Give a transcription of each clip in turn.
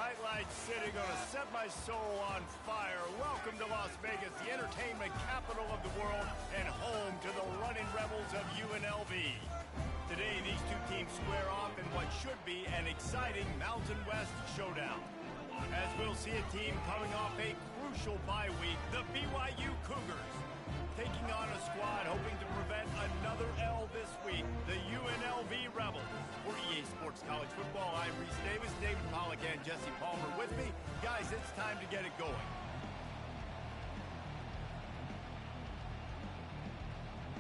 Bright lights city, gonna set my soul on fire. Welcome to Las Vegas, the entertainment capital of the world and home to the running rebels of UNLV. Today, these two teams square off in what should be an exciting Mountain West showdown. As we'll see a team coming off a crucial bye week, the BYU Cougars, taking on a squad hoping to prevent another L this week, the UNLV Rebels. For EA Sports College Football, I'm Reese Davis, David Pollack, and Jesse Palmer with me. Guys, it's time to get it going.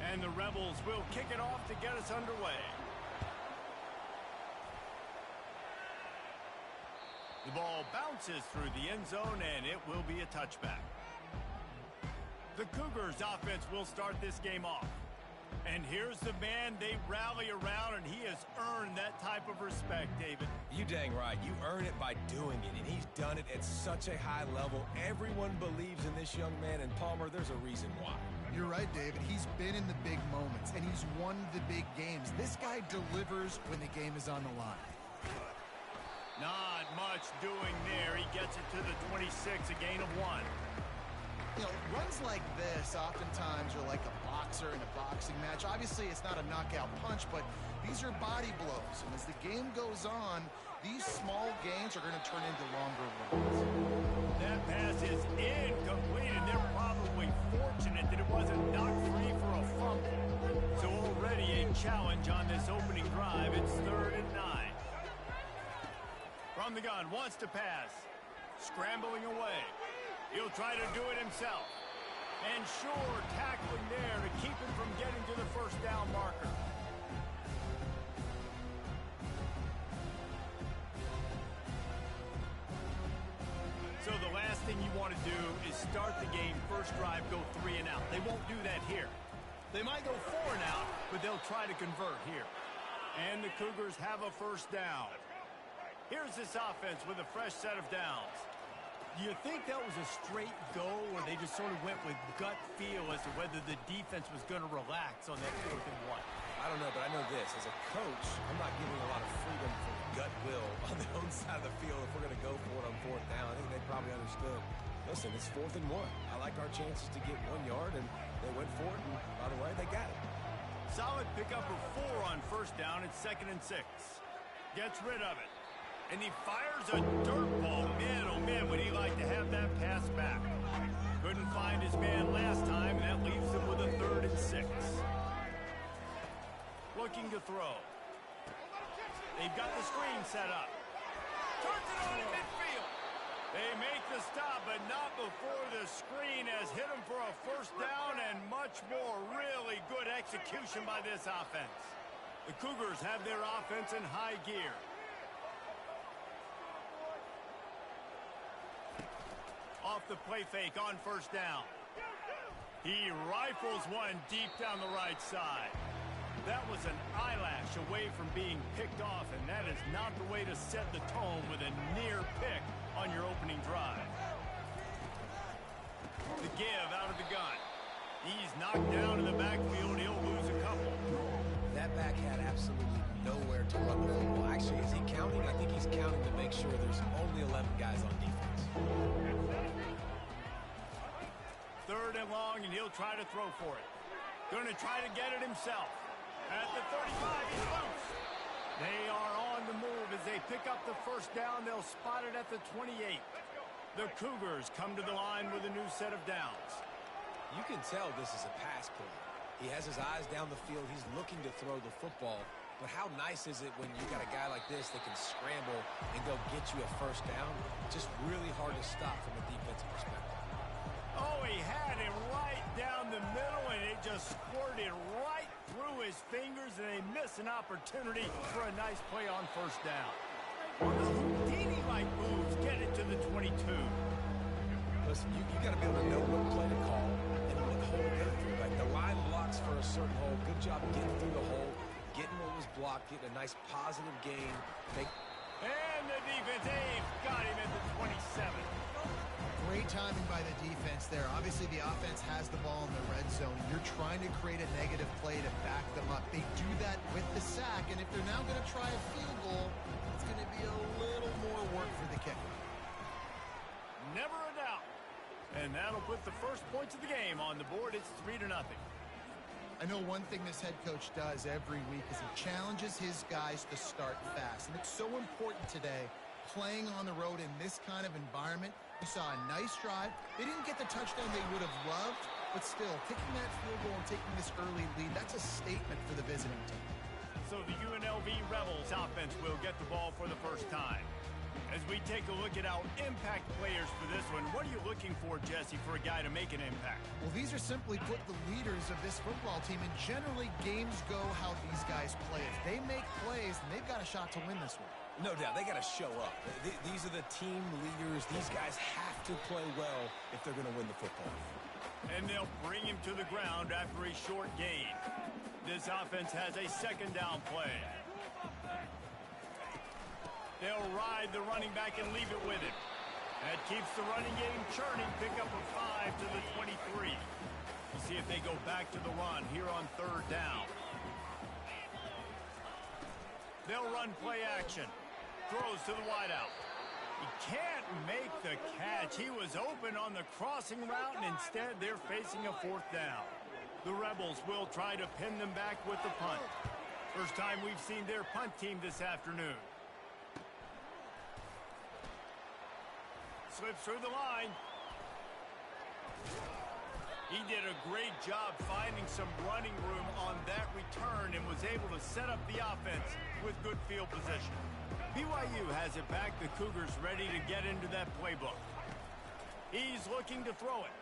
And the Rebels will kick it off to get us underway. The ball bounces through the end zone, and it will be a touchback. The Cougars offense will start this game off. And here's the man they rally around, and he has earned that type of respect, David. You dang right. You earn it by doing it, and he's done it at such a high level. Everyone believes in this young man, and Palmer, there's a reason why. You're right, David. He's been in the big moments, and he's won the big games. This guy delivers when the game is on the line. Not much doing there. He gets it to the 26, a gain of 1. You know, runs like this oftentimes are like a boxer in a boxing match. Obviously, it's not a knockout punch, but these are body blows. And as the game goes on, these small gains are going to turn into longer runs. That pass is incomplete, and they're probably fortunate that it wasn't knocked free for a fumble. So already a challenge on this opening drive. It's 3rd and 9. From the gun, wants to pass. Scrambling away. He'll try to do it himself. And sure, tackling there to keep him from getting to the first down marker. So the last thing you want to do is start the game, first drive, go 3 and out. They won't do that here. They might go 4 and out, but they'll try to convert here. And the Cougars have a first down. Here's this offense with a fresh set of downs. Do you think that was a straight go, or they just sort of went with gut feel as to whether the defense was going to relax on that 4th and 1? I don't know, but I know this. As a coach, I'm not giving a lot of freedom for gut will on their own side of the field if we're going to go for it on 4th down. I think they probably understood. Listen, it's 4th and 1. I like our chances to get 1 yard, and they went for it, and by the way, they got it. Solid pickup of 4 on first down. It's 2nd and 6. Gets rid of it. And he fires a dirt ball. Man, oh man, would he like to have that pass back. Couldn't find his man last time, and that leaves him with a 3rd and 6. Looking to throw. They've got the screen set up. Turns it on in midfield. They make the stop, but not before the screen has hit him for a first down and much more. Really good execution by this offense. The Cougars have their offense in high gear. Off the play fake on first down. He rifles one deep down the right side. That was an eyelash away from being picked off, and that is not the way to set the tone with a near pick on your opening drive. The give out of the gun. He's knocked down in the backfield. He'll lose a couple. That back had absolutely nowhere to run the football. Actually, is he counting? I think he's counting to make sure there's only 11 guys on defense. 3rd and long, and he'll try to throw for it. Going to try to get it himself. At the 35, he's loose. They are on the move as they pick up the first down. They'll spot it at the 28. The Cougars come to the line with a new set of downs. You can tell this is a pass play. He has his eyes down the field. He's looking to throw the football. But how nice is it when you got a guy like this that can scramble and go get you a first down? Just really hard to stop from a defensive perspective. Oh, he had him right down the middle, and it just squirted right through his fingers, and they miss an opportunity for a nice play on first down. The Houdini-like moves get it to the 22. Listen, you got to be able to know what play to call and what hole to go through. Like the line blocks for a certain hole. Good job getting through the hole, getting what was blocked, getting a nice positive gain. And the defense, they've got him at the 27. Great timing by the defense there. Obviously, the offense has the ball in the red zone. You're trying to create a negative play to back them up. They do that with the sack, and if they're now going to try a field goal, it's going to be a little more work for the kicker. never a doubt. And that'll put the first points of the game on the board. It's 3-0. I know one thing this head coach does every week is he challenges his guys to start fast. And it's so important today, playing on the road in this kind of environment. We saw a nice drive. They didn't get the touchdown they would have loved, but still, kicking that field goal and taking this early lead, that's a statement for the visiting team. So the UNLV Rebels offense will get the ball for the first time. As we take a look at our impact players for this one, what are you looking for, Jesse, for a guy to make an impact? Well, these are simply put the leaders of this football team, and generally games go how these guys play. If they make plays, then they've got a shot to win this one. No doubt, they got to show up. These are the team leaders. These guys have to play well if they're going to win the football game. And they'll bring him to the ground after a short gain. This offense has a second down play. They'll ride the running back and leave it with him. That keeps the running game churning. Pick up a 5 to the 23. We'll see if they go back to the run here on third down. They'll run play action. Throws to the wideout. He can't make the catch. He was open on the crossing route, and instead they're facing a fourth down. The Rebels will try to pin them back with the punt. First time we've seen their punt team this afternoon. Slips through the line. He did a great job finding some running room on that return and was able to set up the offense with good field position. BYU has it back. The Cougars ready to get into that playbook. He's looking to throw it.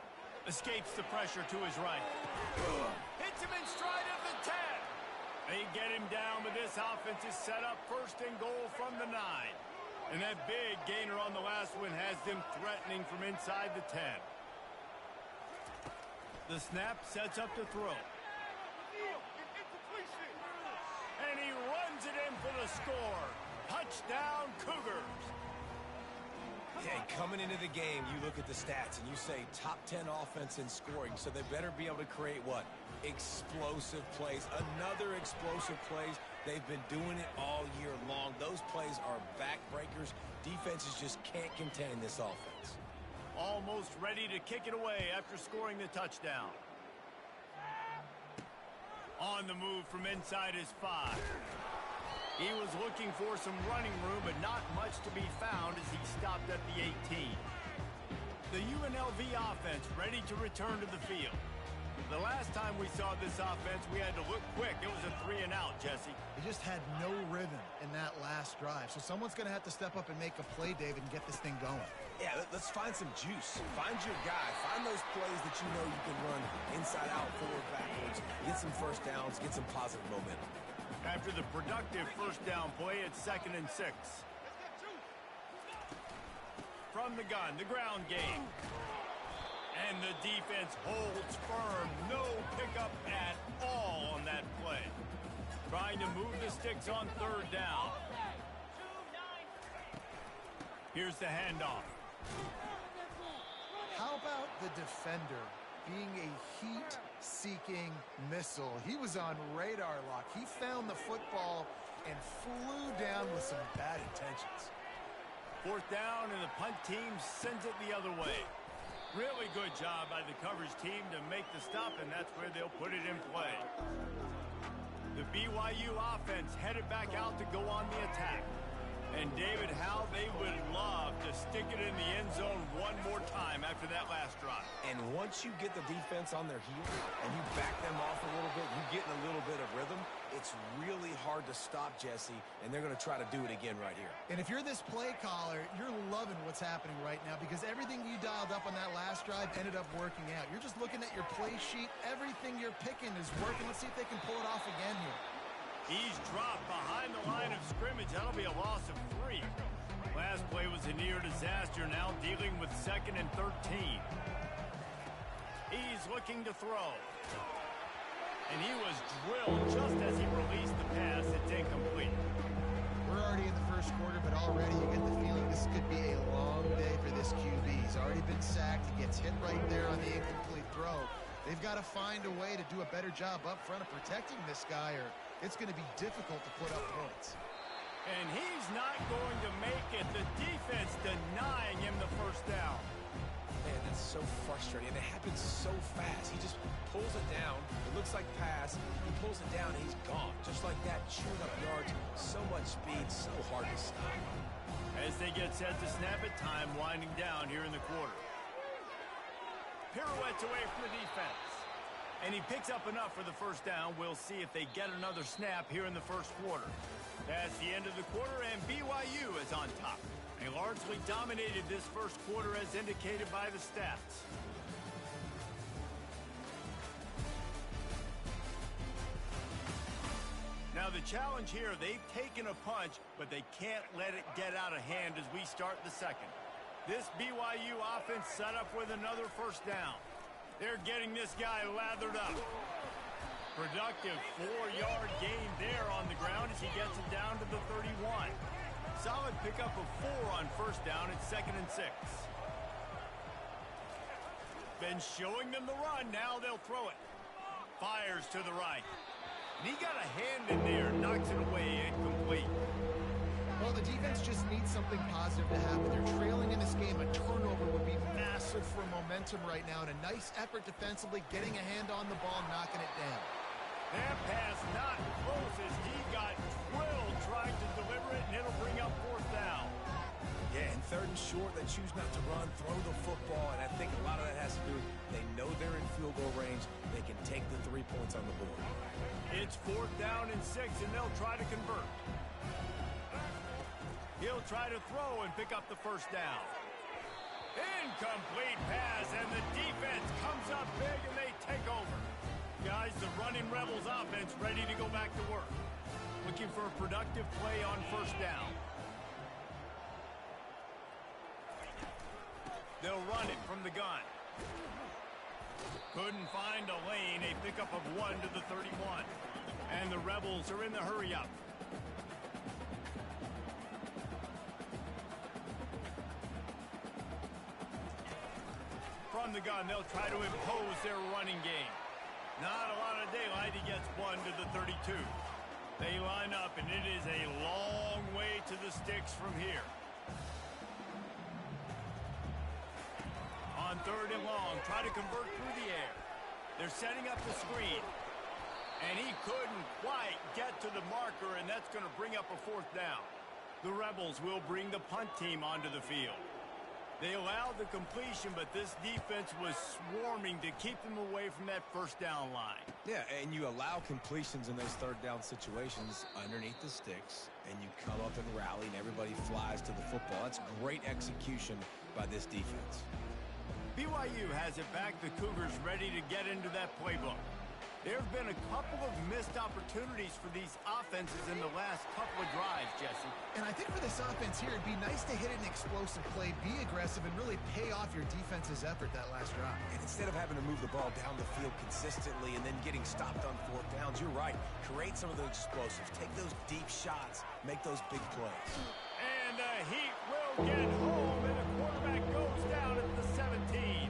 Escapes the pressure to his right. Hits him in stride of the 10. They get him down, but this offense is set up first and goal from the 9. And that big gainer on the last one has them threatening from inside the 10. The snap sets up to throw. And he runs it in for the score. Touchdown, Cougars. Hey, coming into the game, you look at the stats and you say top 10 offense in scoring, so they better be able to create what? Explosive plays. Another explosive plays. They've been doing it all year long. Those plays are backbreakers. Defenses just can't contain this offense. Almost ready to kick it away after scoring the touchdown. On the move from inside his 5. He was looking for some running room, but not much to be found as he stopped at the 18. The UNLV offense ready to return to the field. The last time we saw this offense, we had to look quick. It was a 3-and-out, Jesse. They just had no rhythm in that last drive. So someone's going to have to step up and make a play, David, and get this thing going. Yeah, let's find some juice. Find your guy. Find those plays that you know you can run inside out, forward, backwards. Get some first downs. Get some positive momentum. After the productive first down play, it's 2nd and 6. From the gun, the ground game. And the defense holds firm. No pickup at all on that play. Trying to move the sticks on third down. Here's the handoff. How about the defender being a heat-seeking missile? He was on radar lock. He found the football and flew down with some bad intentions. Fourth down, and the punt team sends it the other way. Really good job by the coverage team to make the stop, and that's where they'll put it in play. The BYU offense headed back out to go on the attack. And David, how they would love to stick it in the end zone one more time after that last drive. And once you get the defense on their heels and you back them off a little bit, you get in a little bit of rhythm, it's really hard to stop, Jesse, and they're going to try to do it again right here. And if you're this play caller, you're loving what's happening right now because everything you dialed up on that last drive ended up working out. You're just looking at your play sheet. Everything you're picking is working. Let's see if they can pull it off again here. He's dropped behind the line of scrimmage. That'll be a loss of 3. Last play was a near disaster. Now dealing with 2nd and 13. He's looking to throw. And he was drilled just as he released the pass. It's incomplete. We're already in the first quarter, but already you get the feeling this could be a long day for this QB. He's already been sacked. He gets hit right there on the incomplete throw. They've got to find a way to do a better job up front of protecting this guy, or it's going to be difficult to put up points. And he's not going to make it. The defense denying him the first down. Man, that's so frustrating. And it happens so fast. He just pulls it down. It looks like pass. He pulls it down, and he's gone. Just like that, chewing up yards. So much speed, so hard to stop. As they get set to snap it, time winding down here in the quarter. Pirouettes away from the defense. And he picks up enough for the first down. We'll see if they get another snap here in the first quarter. That's the end of the quarter, and BYU is on top. They largely dominated this first quarter as indicated by the stats. Now the challenge here, they've taken a punch, but they can't let it get out of hand as we start the second. This BYU offense set up with another first down. They're getting this guy lathered up. Productive 4-yard gain there on the ground as he gets it down to the 31. Solid pickup of 4 on first down at 2nd and 6. Been showing them the run. Now they'll throw it. Fires to the right. And he got a hand in there. Knocks it away. Incomplete. Well, the defense just needs something positive to happen. They're trailing in this game. A turnover would be massive for momentum right now. And a nice effort defensively, getting a hand on the ball, knocking it down. That pass not close as he got drilled trying to deliver it, and it'll bring up 4th down. Yeah, and 3rd and short, they choose not to run, throw the football, and I think a lot of that has to do with they know they're in field goal range. They can take the 3 points on the board. It's 4th down and 6, and they'll try to convert. He'll try to throw and pick up the first down. Incomplete pass, and the defense comes up big, and they take over. Guys, the running Rebels offense ready to go back to work. Looking for a productive play on first down. They'll run it from the gun. Couldn't find a lane. A pickup of 1 to the 31. And the Rebels are in the hurry up. From the gun, they'll try to impose their running game. Not a lot of daylight. He gets 1 to the 32. They line up, and it is a long way to the sticks from here. On 3rd and long, try to convert through the air. They're setting up the screen. And he couldn't quite get to the marker, and that's going to bring up a 4th down. The Rebels will bring the punt team onto the field. They allowed the completion, but this defense was swarming to keep them away from that first down line. Yeah, and you allow completions in those 3rd down situations underneath the sticks, and you come up and rally, and everybody flies to the football. That's great execution by this defense. BYU has it back. The Cougars ready to get into that playbook. There have been a couple of missed opportunities for these offenses in the last couple of drives, Jesse. And I think for this offense here, it'd be nice to hit an explosive play, be aggressive, and really pay off your defense's effort that last drive. And instead of having to move the ball down the field consistently and then getting stopped on 4th downs, you're right. Create some of those explosives. Take those deep shots. Make those big plays. And the Heat will get home, and the quarterback goes down at the 17.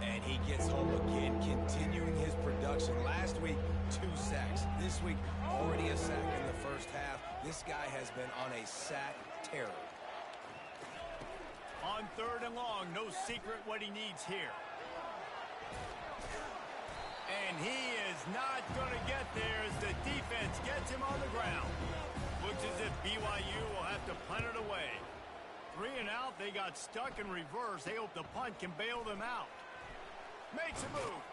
And he gets home again, continuing his production. Last week, 2 sacks. This week, already a sack in the first half. This guy has been on a sack terror. On 3rd and long, no secret what he needs here. And he is not going to get there as the defense gets him on the ground. Looks as if BYU will have to punt it away. 3 and out, they got stuck in reverse. They hope the punt can bail them out. Makes a move.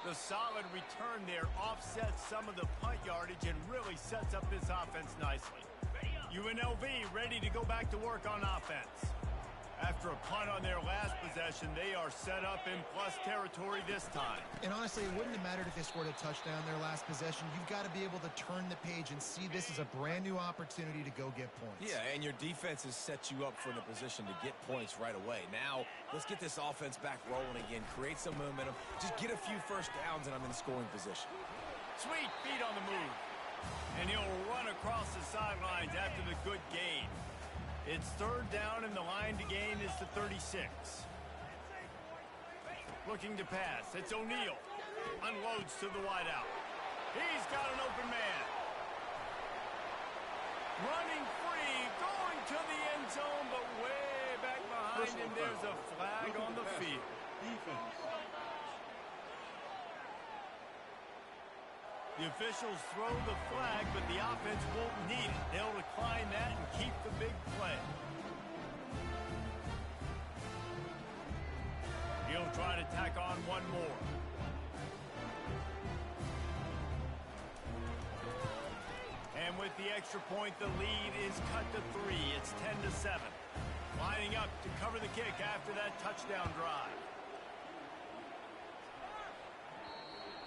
The solid return there offsets some of the punt yardage and really sets up this offense nicely. UNLV ready to go back to work on offense. After a punt on their last possession, they are set up in plus territory this time. And honestly, it wouldn't have mattered if they scored a touchdown their last possession. You've got to be able to turn the page and see this as a brand new opportunity to go get points. Yeah, and your defense has set you up for the position to get points right away. Now, let's get this offense back rolling again, create some momentum, just get a few first downs, and I'm in scoring position. Sweet feet on the move. And he'll run across the sidelines after the good gain. It's 3rd down, and the line to gain is the 36. Looking to pass. It's O'Neal. Unloads to the wideout. He's got an open man. Running free, going to the end zone, but way back behind behind, and there's a flag on the field. Defense. The officials throw the flag, but the offense won't need it. They'll decline that and keep the big play. He'll try to tack on one more. And with the extra point, the lead is cut to 3. It's 10-7. Lining up to cover the kick after that touchdown drive.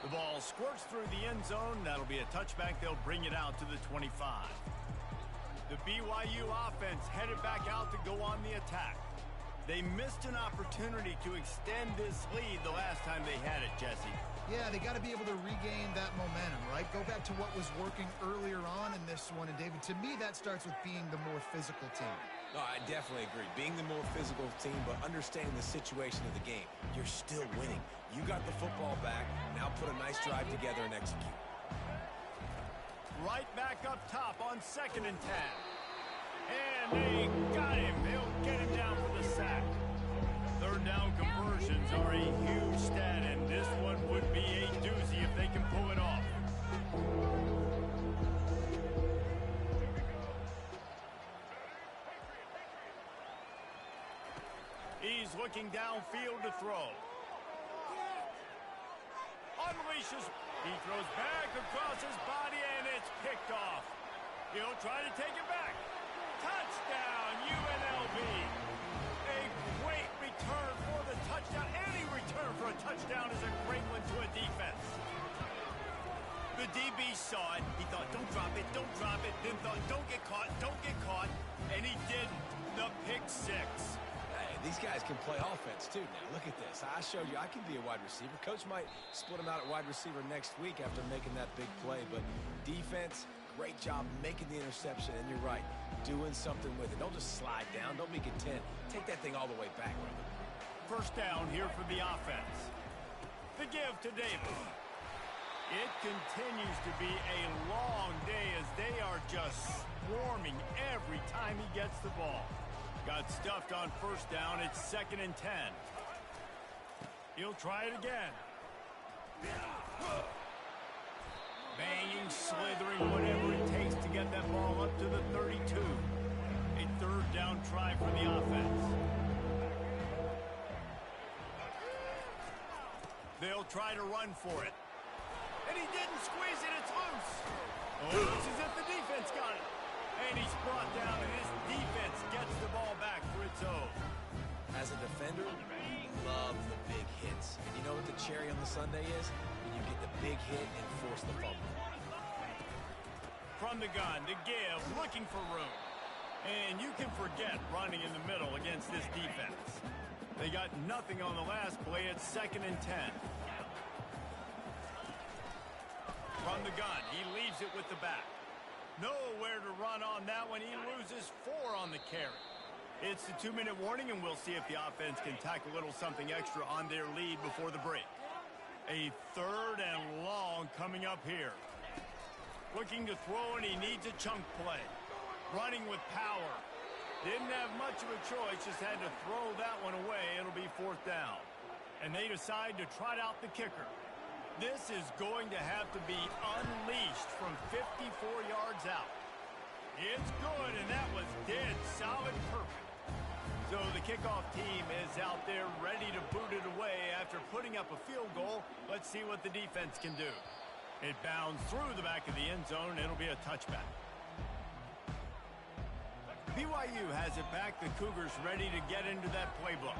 The ball squirts through the end zone. That'll be a touchback. They'll bring it out to the 25. The BYU offense headed back out to go on the attack. They missed an opportunity to extend this lead the last time they had it, Jesse. Yeah, they got to be able to regain that momentum, right? Go back to what was working earlier on in this one. And, David, to me, that starts with being the more physical team. No, I definitely agree. Being the more physical team, but understanding the situation of the game. You're still winning. You got the football back. Now put a nice drive together and execute. Right back up top on 2nd and 10. And they got him. They'll get him down for the sack. Third down conversions are a huge stat, and this one would be a doozy if they can pull it off. He's looking downfield to throw. Unleashes. He throws back across his body, and it's picked off. He'll try to take it back. Touchdown, UNLV. A great return for the touchdown. Any return for a touchdown is a great one to a defense. The DB saw it. He thought, don't drop it, don't drop it. Then thought, don't get caught, don't get caught. And he didn't. The pick 6. These guys can play offense, too. Now, look at this. I showed you I can be a wide receiver. Coach might split him out at wide receiver next week after making that big play. But defense, great job making the interception. And you're right, doing something with it. Don't just slide down. Don't be content. Take that thing all the way back. First down here for the offense. The give to Davis. It continues to be a long day as they are just swarming every time he gets the ball. Got stuffed on first down. It's 2nd and 10. He'll try it again. Banging, slithering, whatever it takes to get that ball up to the 32. A third down try for the offense. They'll try to run for it. And he didn't squeeze it. It's loose. Oh, looks as if the defense got it. And he's brought down, and his defense gets the ball back for its own. As a defender, we love the big hits. And you know what the cherry on the sundae is? When you get the big hit and force the fumble. From the gun, to give, looking for room. And you can forget running in the middle against this defense. They got nothing on the last play. It's 2nd and 10. From the gun, he leaves it with the back. Nowhere to run on that one. He loses 4 on the carry. It's the 2-minute warning, and we'll see if the offense can tack a little something extra on their lead before the break. A 3rd and long coming up here. Looking to throw, and he needs a chunk play. Running with power. Didn't have much of a choice, just had to throw that one away. It'll be 4th down. And they decide to trot out the kicker. This is going to have to be unleashed from 54 yards out. It's good, and that was dead solid perfect. So the kickoff team is out there ready to boot it away after putting up a field goal. Let's see what the defense can do. It bounds through the back of the end zone. It'll be a touchback. BYU has it back. The Cougars ready to get into that playbook.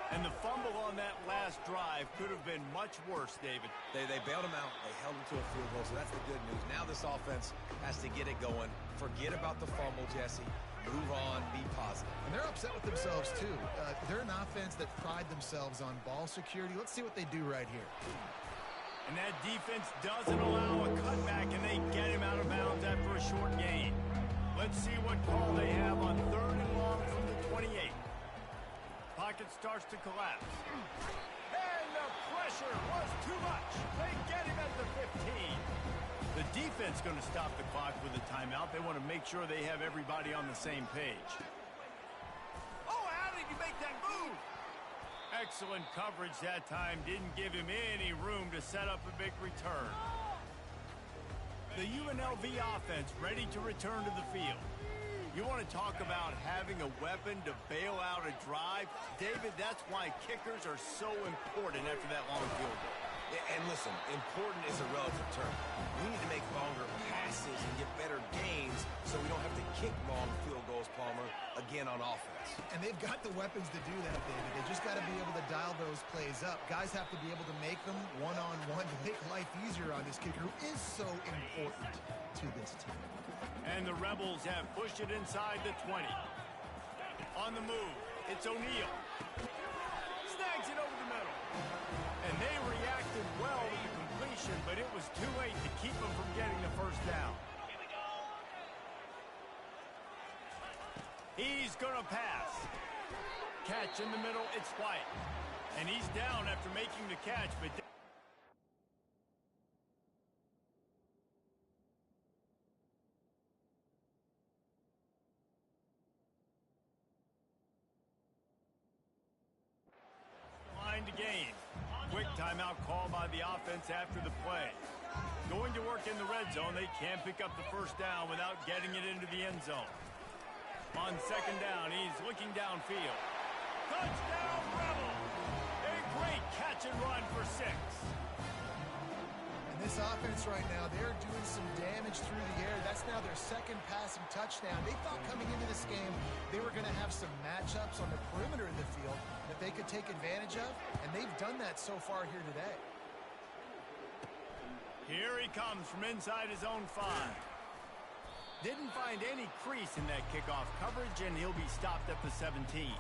And the fumble on that last drive could have been much worse, David. They bailed him out. They held him to a field goal, so that's the good news. Now this offense has to get it going. Forget about the fumble, Jesse. Move on. Be positive. And they're upset with themselves, too. They're an offense that pride themselves on ball security. Let's see what they do right here. And that defense doesn't allow a cutback, and they get him out of bounds after a short gain. Let's see what call they have on 3rd and long from the 28. Pocket starts to collapse. And the pressure was too much. They get him at the 15. The defense going to stop the clock with a timeout. They want to make sure they have everybody on the same page. Oh, how did you make Excellent coverage that time. Didn't give him any room to set up a big return. The UNLV offense ready to return to the field. You want to talk about having a weapon to bail out a drive? David, that's why kickers are so important after that long field goal. And listen, important is a relative term. We need to make longer passes and get better gains so we don't have to kick long field goals, Palmer, again on offense. And they've got the weapons to do that, David. They just got to be able to dial those plays up. Guys have to be able to make them one-on-one to make life easier on this kicker who is so important to this team. And the Rebels have pushed it inside the 20. On the move, it's O'Neal. Snags it over the middle. And they reacted well to the completion, but it was too late to keep them from getting the first down. He's going to pass. Catch in the middle, it's White. And he's down after making the catch, but... to gain. Quick timeout call by the offense after the play. Going to work in the red zone, they can't pick up the first down without getting it into the end zone. On second down, he's looking downfield. Touchdown, Rebels! A great catch and run for 6. And this offense right now, they're doing some damage through the air. That's now their second passing touchdown. They thought coming into this game they were going to have some matchups on the perimeter of the field that they could take advantage of, and they've done that so far here today. Here he comes from inside his own 5. Didn't find any crease in that kickoff coverage, and he'll be stopped at the 17.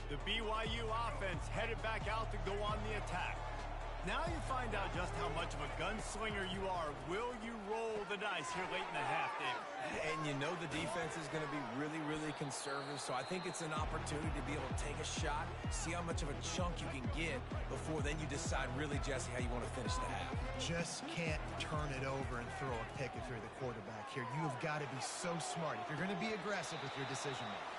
The BYU offense headed back out to go on the attack. Now you find out just how much of a gunslinger you are. Will you roll the dice here late in the half, David? And you know the defense is going to be really, really conservative, so I think it's an opportunity to be able to take a shot, see how much of a chunk you can get before then you decide really, Jesse, how you want to finish the half. Just can't turn it over and throw a pick if you're the quarterback here. You have got to be so smart if you're going to be aggressive with your decision making.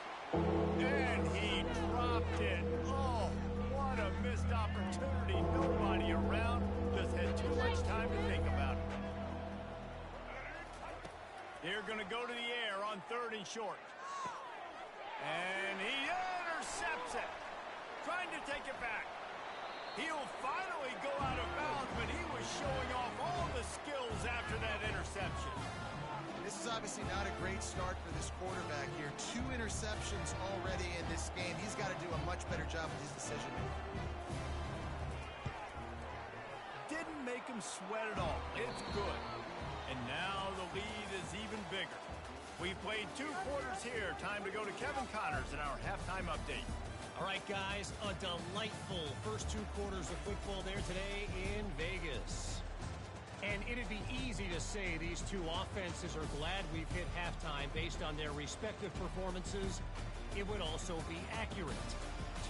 And he dropped it. Oh, what a missed opportunity. Nobody around. Just had too much time to think about it. They're going to go to the air on 3rd and short. And he intercepts it. Trying to take it back. He'll finally go out of bounds, but he was showing off all the skills after that interception. This is obviously not a great start for this quarterback here. 2 interceptions already in this game. He's got to do a much better job with his decision making. Didn't make him sweat at all. It's good. And now the lead is even bigger. We played 2 quarters here. Time to go to Kevin Connors in our halftime update. All right, guys, a delightful first 2 quarters of football there today in Vegas. And it'd be easy to say these 2 offenses are glad we've hit halftime based on their respective performances. It would also be accurate.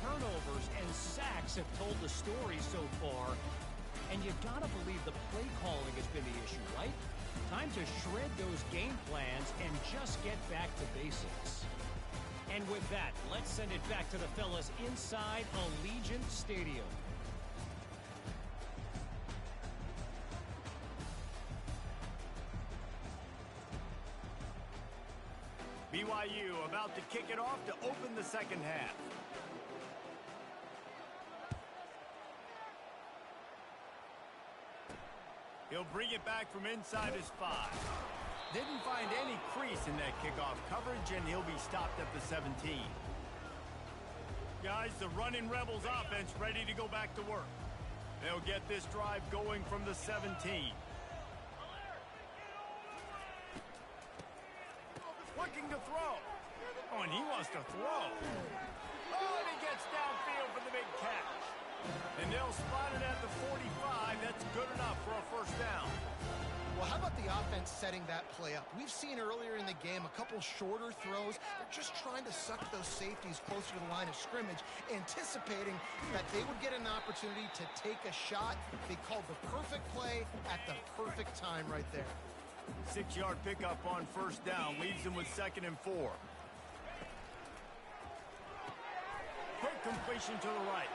Turnovers and sacks have told the story so far. And you've got to believe the play calling has been the issue, right? Time to shred those game plans and just get back to basics. And with that, let's send it back to the fellas inside Allegiant Stadium. BYU about to kick it off to open the second half. He'll bring it back from inside his 5. Didn't find any crease in that kickoff coverage, and he'll be stopped at the 17. Guys, the running Rebels offense ready to go back to work. They'll get this drive going from the 17. Looking to throw. Oh, and he wants to throw. Oh, and he gets downfield for the big catch. And they'll spot it at the 45. That's good enough for a first down. Well, how about the offense setting that play up? We've seen earlier in the game a couple shorter throws. They're just trying to suck those safeties closer to the line of scrimmage, anticipating that they would get an opportunity to take a shot. They called the perfect play at the perfect time right there. 6-yard pickup on first down leaves them with 2nd and 4. Quick completion to the right.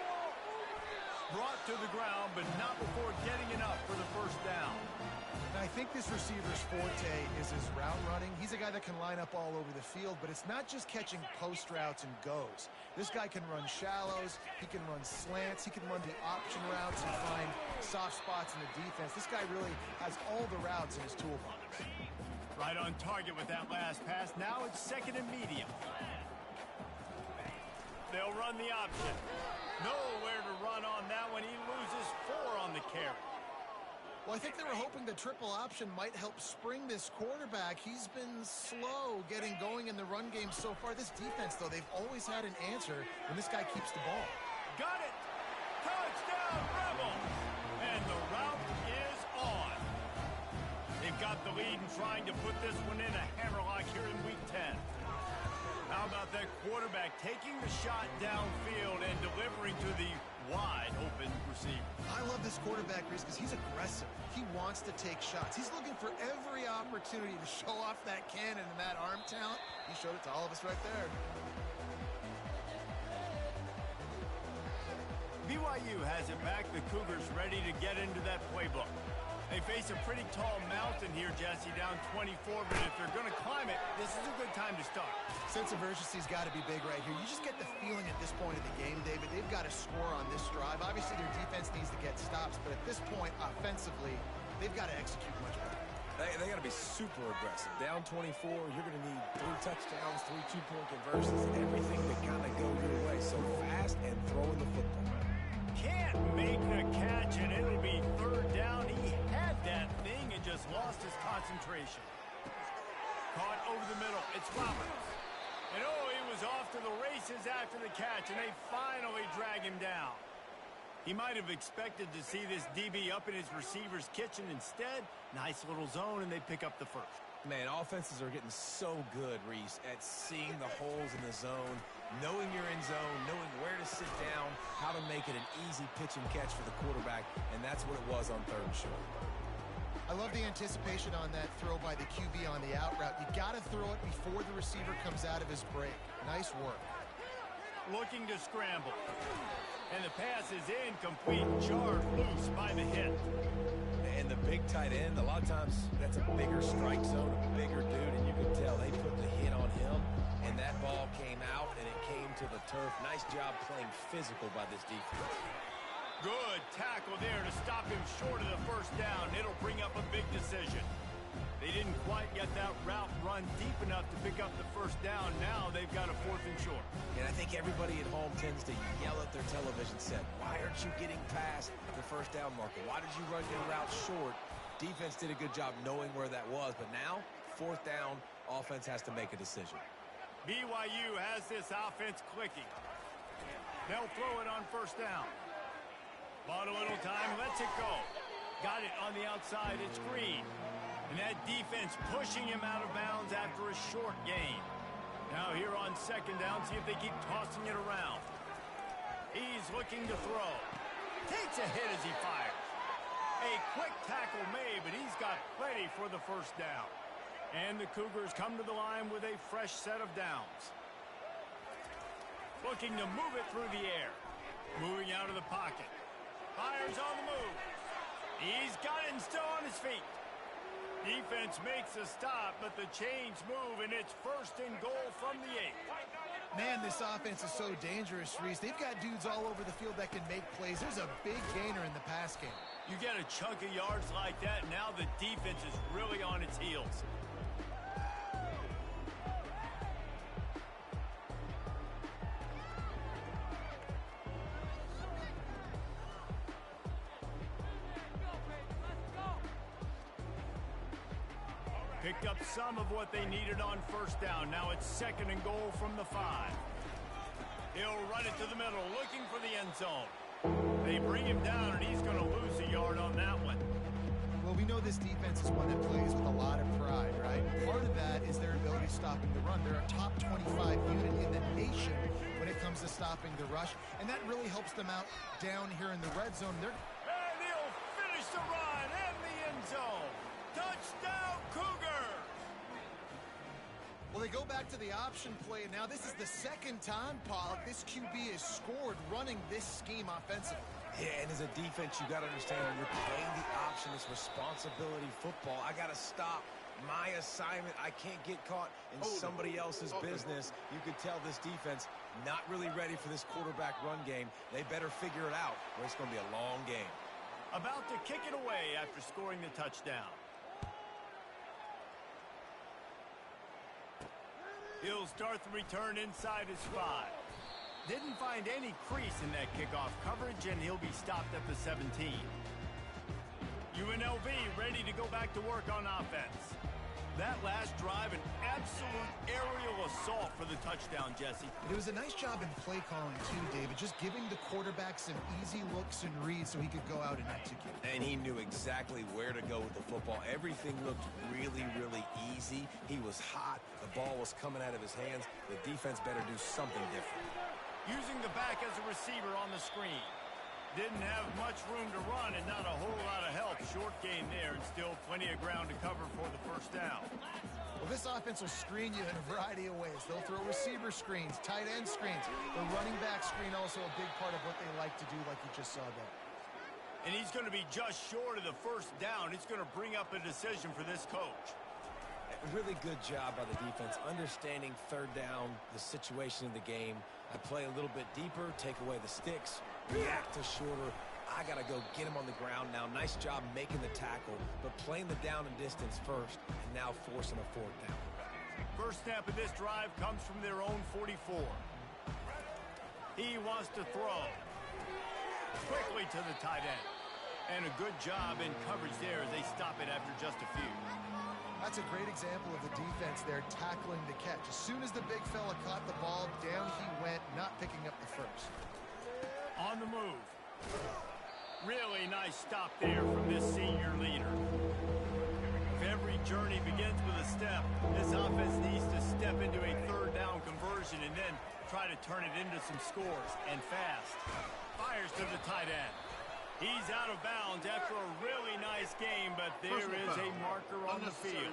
Brought to the ground, but not before getting enough for the first down. And I think this receiver's forte is his route running. He's a guy that can line up all over the field, but it's not just catching post routes and goes. This guy can run shallows, he can run slants, he can run the option routes and find soft spots in the defense. This guy really has all the routes in his toolbox. Right on target with that last pass. Now it's second and medium. They'll run the option. Nowhere to run on that one. He loses 4 on the carry. Well, I think they were hoping the triple option might help spring this quarterback. He's been slow getting going in the run game so far. This defense, though, they've always had an answer when this guy keeps the ball. Got it. Touchdown, Rebels. And the route is on. They've got the lead and trying to put this one in a hammerlock here in week 10. How about that quarterback taking the shot downfield and delivering to the wide-open receiver? I love this quarterback, Reese, because he's aggressive. He wants to take shots. He's looking for every opportunity to show off that cannon and that arm talent. He showed it to all of us right there. BYU has it back. The Cougars ready to get into that playbook. They face a pretty tall mountain here, Jesse, down 24, but if they're going to climb it, this is a good time to start. Sense of urgency's got to be big right here. You just get the feeling at this point of the game, David, they've got to score on this drive. Obviously, their defense needs to get stops, but at this point, offensively, they've got to execute much better. They got to be super aggressive. Down 24, you're going to need 3 touchdowns, 3 two-point conversions, and everything to kind of go your way. So fast and throwing the football. Can't make the catch, and it'll be third down. He had that thing and just lost his concentration. Caught over the middle. It's Roberts. And oh, he was off to the races after the catch, and they finally drag him down. He might have expected to see this DB up in his receiver's kitchen. Instead, nice little zone, and they pick up the first. Man, offenses are getting so good, Reese, at seeing the holes in the zone, knowing you're in zone, knowing where to sit down, how to make it an easy pitch and catch for the quarterback, and that's what it was on third and short. I love the anticipation on that throw by the QB on the out route. You got to throw it before the receiver comes out of his break. Nice work. Looking to scramble. And the pass is incomplete, jarred loose by the hit. And the big tight end, a lot of times that's a bigger strike zone, a bigger dude, and you can tell they put the hit on him, and that ball came out, and it came to the turf. Nice job playing physical by this defense. Good tackle there to stop him short of the first down. It'll bring up a big decision. They didn't quite get that route run deep enough to pick up the first down. Now they've got a 4th and short. And I think everybody at home tends to yell at their television set, why aren't you getting past the first down marker? Why did you run your route short? Defense did a good job knowing where that was, but now, 4th down, offense has to make a decision. BYU has this offense clicking. They'll throw it on first down. Bought a little time, lets it go. Got it on the outside, it's Green. And that defense pushing him out of bounds after a short gain. Now here on second down, see if they keep tossing it around. He's looking to throw. Takes a hit as he fires. A quick tackle made, but he's got plenty for the first down. And the Cougars come to the line with a fresh set of downs. Looking to move it through the air. Moving out of the pocket. Fires on the move. He's got it and still on his feet. Defense makes a stop, but the chains move, and it's 1st and goal from the 8. Man, this offense is so dangerous, Reese. They've got dudes all over the field that can make plays. There's a big gainer in the pass game. You get a chunk of yards like that, and now the defense is really on its heels. Picked up some of what they needed on first down. Now it's 2nd and goal from the 5. He'll run it to the middle, looking for the end zone. They bring him down, and he's going to lose a yard on that one. Well, we know this defense is one that plays with a lot of pride, right? Part of that is their ability stopping the run. They're a top 25 unit in the nation when it comes to stopping the rush, and that really helps them out down here in the red zone. And he'll finish the run in the end zone. Touchdown, Cougar! Well, they go back to the option play, and now this is the second time, Pollock, this QB has scored running this scheme offensively. Yeah, and as a defense, you got to understand when you're playing the option, it's responsibility football. I got to stop my assignment. I can't get caught in somebody else's business. You could tell this defense not really ready for this quarterback run game. They better figure it out, or it's going to be a long game. About to kick it away after scoring the touchdown. He'll start the return inside his 5. Didn't find any crease in that kickoff coverage, and he'll be stopped at the 17. UNLV ready to go back to work on offense. That last drive, an absolute aerial assault for the touchdown, Jesse. It was a nice job in play calling, too, David, just giving the quarterback some easy looks and reads so he could go out and execute. And he knew exactly where to go with the football. Everything looked really, really easy. He was hot. The ball was coming out of his hands. The defense better do something different. Using the back as a receiver on the screen. Didn't have much room to run and not a whole lot of help. Short gain there and still plenty of ground to cover for the first down. Well, this offense will screen you in a variety of ways. They'll throw receiver screens, tight end screens. The running back screen also a big part of what they like to do, like you just saw there. And he's going to be just short of the first down. It's going to bring up a decision for this coach. A really good job by the defense, understanding third down, the situation in the game. I play a little bit deeper, take away the sticks, react to shorter. I got to go get him on the ground now. Nice job making the tackle, but playing the down and distance first, and now forcing a fourth down. First snap of this drive comes from their own 44. He wants to throw. Quickly to the tight end. And a good job in coverage there as they stop it after just a few. That's a great example of the defense there tackling the catch. As soon as the big fella caught the ball, down he went, not picking up the first. On the move. Really nice stop there from this senior leader. If every journey begins with a step, this offense needs to step into a third down conversion and then try to turn it into some scores, and fast. Fires to the tight end. He's out of bounds after a really nice game, but there is a marker on the field.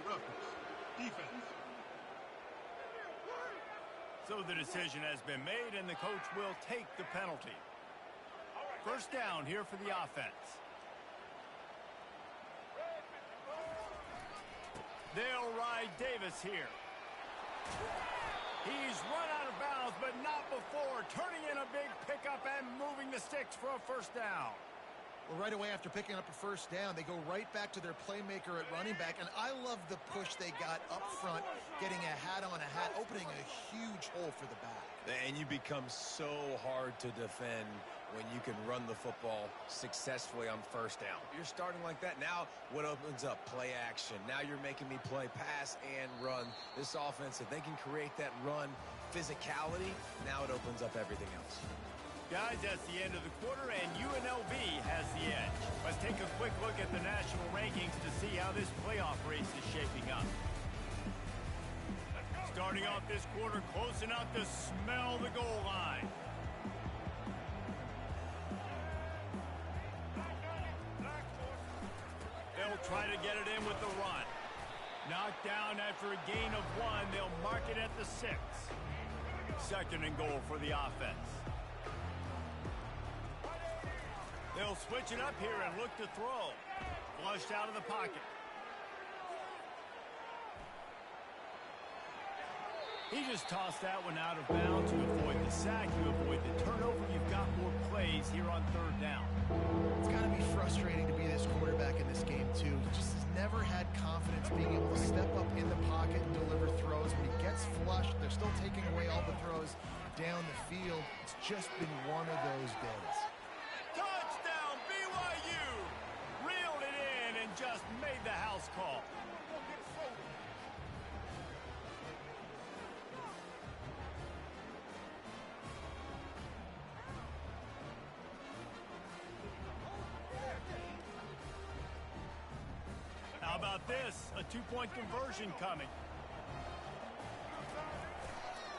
Defense. So the decision has been made, and the coach will take the penalty. First down here for the offense. They'll ride Davis here. He's run out of bounds, but not before turning in a big pickup and moving the sticks for a first down. Well, right away after picking up a first down, they go right back to their playmaker at running back, and I love the push they got up front, getting a hat on a hat, opening a huge hole for the back. And you become so hard to defend when you can run the football successfully on first down. You're starting like that. Now what opens up? Play action. Now you're making me play pass and run. This offense, if they can create that run physicality, now it opens up everything else. Guys, that's the end of the quarter, and UNLV has the edge. Let's take a quick look at the national rankings to see how this playoff race is shaping up. Starting off this quarter close enough to smell the goal line. They'll try to get it in with the run. Knocked down after a gain of 1. They'll mark it at the 6. Second and goal for the offense. They'll switch it up here and look to throw. Flushed out of the pocket. He just tossed that one out of bounds to avoid the sack, to avoid the turnover. You've got more plays here on third down. It's got to be frustrating to be this quarterback in this game, too. He just has never had confidence being able to step up in the pocket and deliver throws. When he gets flushed, they're still taking away all the throws down the field. It's just been one of those days. Touchdown, BYU! Reeled it in and just made the house call. How about this? A two-point conversion coming.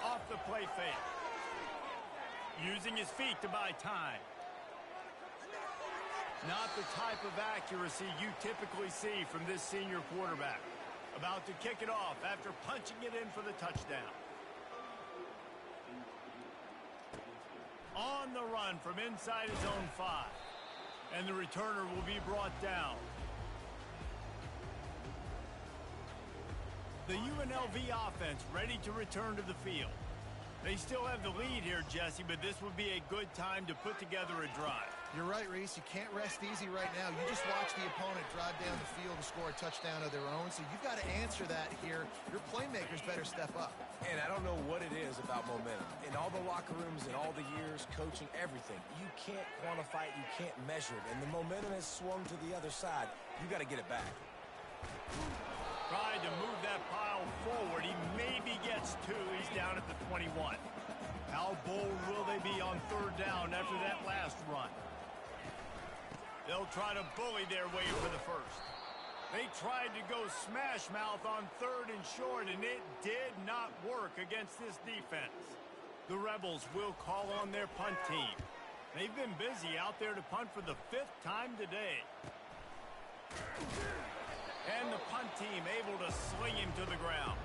Off the play fake. Using his feet to buy time. Not the type of accuracy you typically see from this senior quarterback. About to kick it off after punching it in for the touchdown. On the run from inside his own 5. And the returner will be brought down. The UNLV offense ready to return to the field. They still have the lead here, Jesse, but this would be a good time to put together a drive. You're right, Reese. You can't rest easy right now. You just watch the opponent drive down the field and score a touchdown of their own, so you've got to answer that here. Your playmakers better step up. And I don't know what it is about momentum. In all the locker rooms, in all the years, coaching, everything, you can't quantify it, you can't measure it. And the momentum has swung to the other side. You got to get it back. Tried to move that pile forward. He maybe gets 2. He's down at the 21. How bold will they be on 3rd down after that last run? They'll try to bully their way for the 1st. They tried to go smash mouth on 3rd and short, and it did not work against this defense. The Rebels will call on their punt team. They've been busy out there to punt for the 5th time today. And the punt team able to sling him to the ground.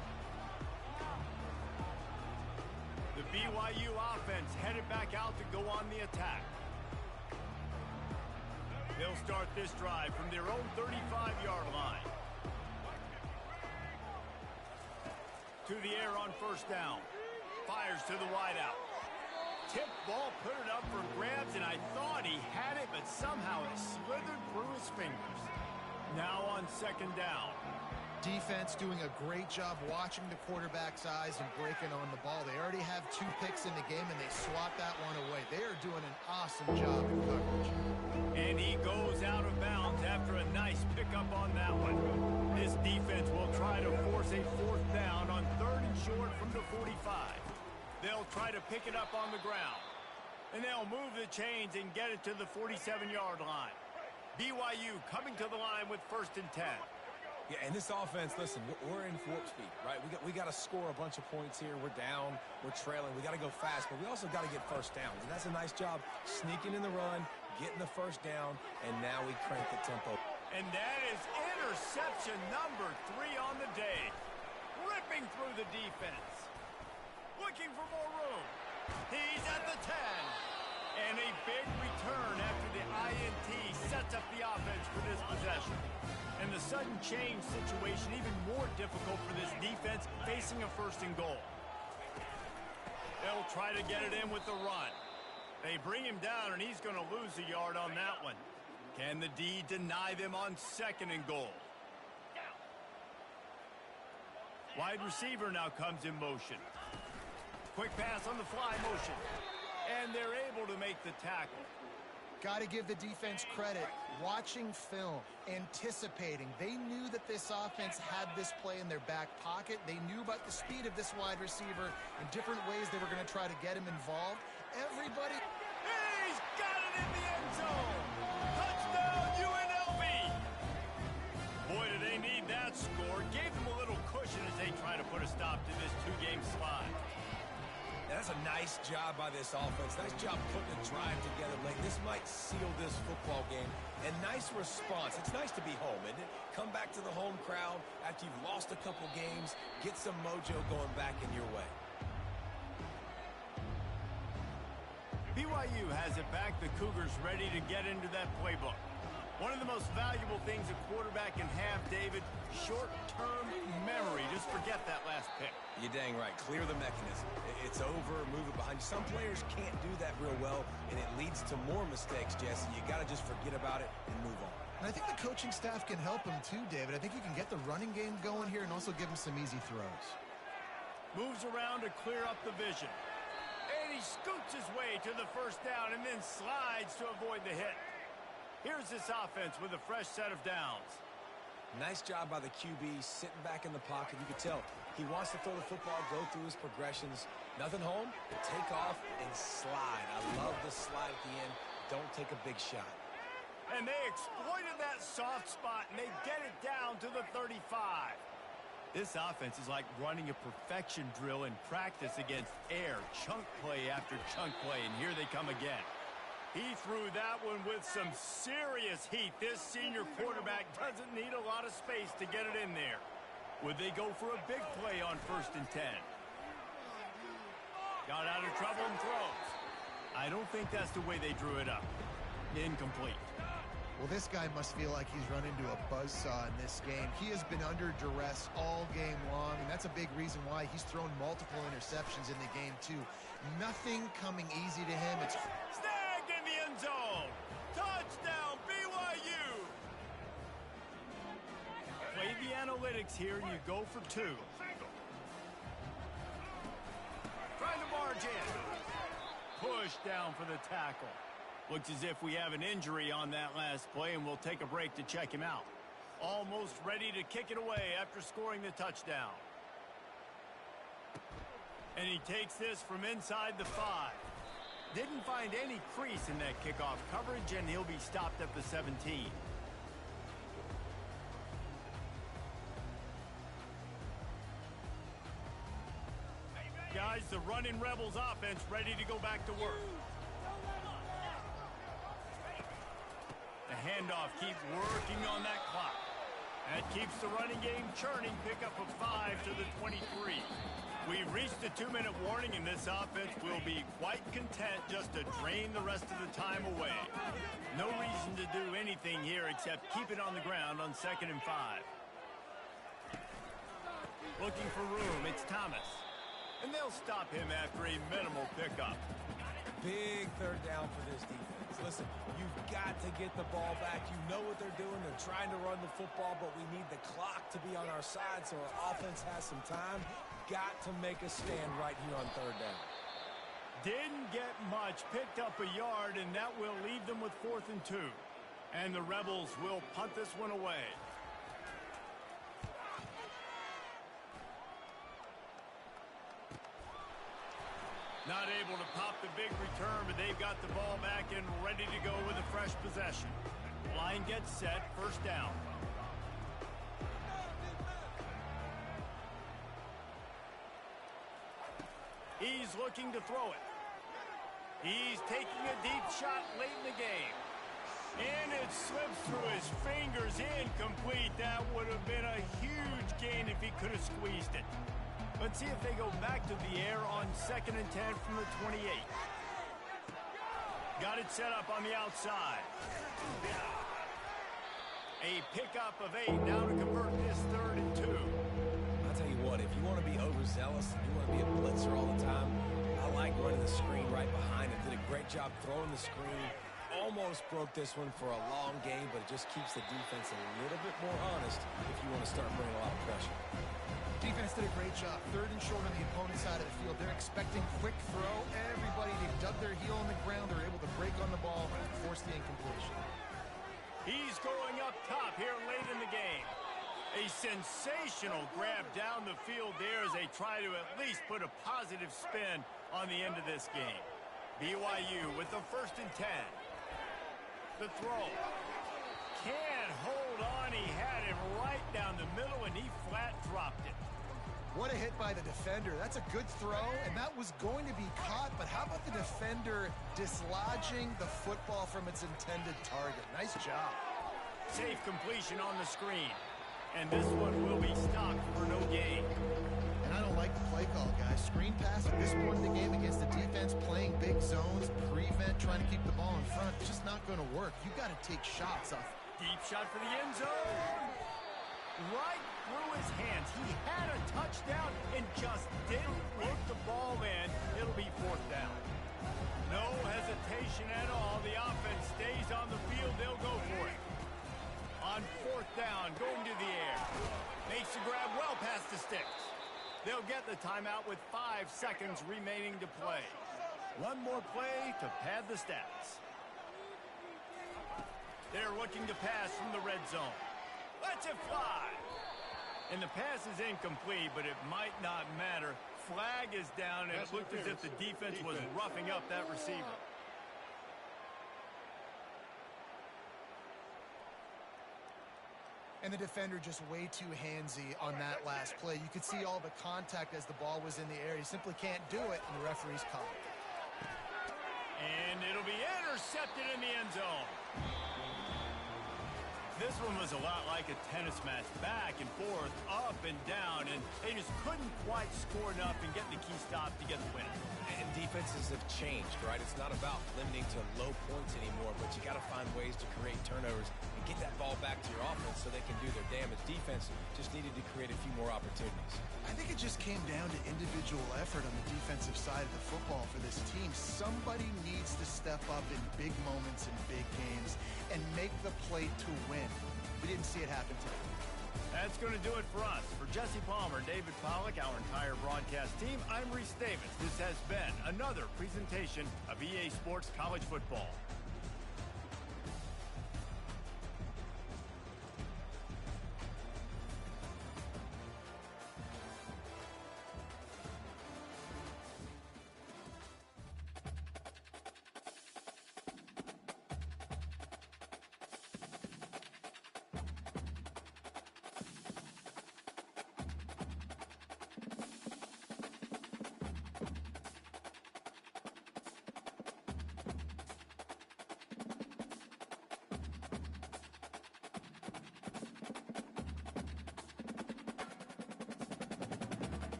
The BYU offense headed back out to go on the attack. They'll start this drive from their own 35-yard line. To the air on 1st down. Fires to the wideout. Tip ball, put it up for grabs, and I thought he had it, but somehow it slithered through his fingers. Now on 2nd down. Defense doing a great job watching the quarterback's eyes and breaking on the ball. They already have 2 picks in the game, and they swat that one away. They are doing an awesome job in coverage. And he goes out of bounds after a nice pickup on that one. This defense will try to force a 4th down on 3rd and short from the 45. They'll try to pick it up on the ground. And they'll move the chains and get it to the 47-yard line. BYU coming to the line with 1st and 10. Yeah, and this offense, listen, we're in warp speed, right? We got to score a bunch of points here. We're down. We're trailing. We got to go fast, but we also got to get 1st downs. And that's a nice job sneaking in the run, getting the 1st down, and now we crank the tempo. And that is interception number 3 on the day. Ripping through the defense. Looking for more room. He's at the 10. And a big return after the INT sets up the offense for this possession. And the sudden change situation even more difficult for this defense facing a 1st and goal. They'll try to get it in with the run. They bring him down, and he's going to lose a yard on that one. Can the D deny them on 2nd and goal? Wide receiver now comes in motion. Quick pass on the fly motion. And they're able to make the tackle. Got to give the defense credit. Watching film, anticipating. They knew that this offense had this play in their back pocket. They knew about the speed of this wide receiver and different ways they were going to try to get him involved. Everybody... He's got it in the end zone! Touchdown, UNLV! Boy, do they need that score. Gave them a little cushion as they try to put a stop to this 2-game slide. That's a nice job by this offense. Nice job putting a drive together late. This might seal this football game. And nice response. It's nice to be home, isn't it? Come back to the home crowd after you've lost a couple games. Get some mojo going back in your way. BYU has it back. The Cougars ready to get into that playbook. One of the most valuable things a quarterback can have, David, short-term memory. Just forget that last pick. You're dang right. Clear the mechanism. It's over. Move it behind you. Some players can't do that real well, and it leads to more mistakes, Jesse. You got to just forget about it and move on. And I think the coaching staff can help him too, David. I think you can get the running game going here and also give him some easy throws. Moves around to clear up the vision. And he scoots his way to the 1st down and then slides to avoid the hit. Here's this offense with a fresh set of downs. Nice job by the QB sitting back in the pocket. You can tell he wants to throw the football, go through his progressions. Nothing home, take off and slide. I love the slide at the end. Don't take a big shot. And they exploited that soft spot, and they get it down to the 35. This offense is like running a perfection drill in practice against air. Chunk play after chunk play, and here they come again. He threw that one with some serious heat. This senior quarterback doesn't need a lot of space to get it in there. Would they go for a big play on 1st and 10? Got out of trouble and throws. I don't think that's the way they drew it up. Incomplete. Well, this guy must feel like he's run into a buzzsaw in this game. He has been under duress all game long, and that's a big reason why he's thrown multiple interceptions in the game, too. Nothing coming easy to him. It's snagged in the end zone. Touchdown, BYU. Play the analytics here, and you go for 2. Trying to barge in. Push down for the tackle. Looks as if we have an injury on that last play, and we'll take a break to check him out. Almost ready to kick it away after scoring the touchdown. And he takes this from inside the 5. Didn't find any crease in that kickoff coverage, and he'll be stopped at the 17. Guys, the running Rebels offense ready to go back to work. The handoff keeps working on that clock. That keeps the running game churning. Pick up a 5 to the 23. We've reached the 2-minute warning, and this offense will be quite content just to drain the rest of the time away. No reason to do anything here except keep it on the ground on 2nd and 5. Looking for room, it's Thomas. And they'll stop him after a minimal pickup. Big 3rd down for this defense. Listen, you've got to get the ball back. You know what they're doing. They're trying to run the football, but we need the clock to be on our side so our offense has some time. Got to make a stand right here on 3rd down. Didn't get much. Picked up a yard, and that will leave them with 4th and 2. And the Rebels will punt this one away. Not able to pop the big return, but they've got the ball back and ready to go with a fresh possession. Line gets set, 1st down. He's looking to throw it. He's taking a deep shot late in the game. And it slips through his fingers, incomplete. That would have been a huge gain if he could have squeezed it. Let's see if they go back to the air on 2nd and 10 from the 28. Got it set up on the outside. A pickup of 8 now to convert this 3rd and 2. I'll tell you what, if you want to be overzealous and you want to be a blitzer all the time, I like running the screen right behind him. Did a great job throwing the screen. Almost broke this one for a long game, but it just keeps the defense a little bit more honest if you want to start bringing a lot of pressure. Defense did a great job. 3rd and short on the opponent's side of the field. They're expecting quick throw. Everybody, they dug their heel on the ground. They're able to break on the ball and force the incompletion. He's going up top here late in the game. A sensational grab down the field there as they try to at least put a positive spin on the end of this game. BYU with the 1st and 10. The throw. Can't hold on. He had it right down the middle, and he flat dropped it. What a hit by the defender. That's a good throw, and that was going to be caught, but how about the defender dislodging the football from its intended target? Nice job. Safe completion on the screen. And this one will be stopped for no gain. And I don't like the play call, guys. Screen pass at this point in the game against the defense, playing big zones, prevent, trying to keep the ball in front. It's just not going to work. You got to take shots off. Deep shot for the end zone. Right through his hands. He had a touchdown and just didn't look the ball in. It'll be 4th down. No hesitation at all. The offense stays on the field. They'll go for it. On 4th down, going to the air. Makes the grab well past the sticks. They'll get the timeout with 5 seconds remaining to play. One more play to pad the stats. They're looking to pass from the red zone. Lets it fly. And the pass is incomplete, but it might not matter. Flag is down, and it looked as if the defense was roughing up that receiver. And the defender just way too handsy on that last play. You could see all the contact as the ball was in the air. He simply can't do it, and the referee's called it. And it'll be intercepted in the end zone. This one was a lot like a tennis match, back and forth, up and down, and they just couldn't quite score enough and get the key stop to get the win. And defenses have changed, right? It's not about limiting to low points anymore, but you got to find ways to create turnovers and get that ball back to your offense so they can do their damage. Defense just needed to create a few more opportunities. I think it just came down to individual effort on the defensive side of the football for this team. Somebody needs to step up in big moments in big games and make the play to win. We didn't see it happen today. That's going to do it for us. For Jesse Palmer, David Pollack, our entire broadcast team, I'm Reese Davis. This has been another presentation of EA Sports College Football.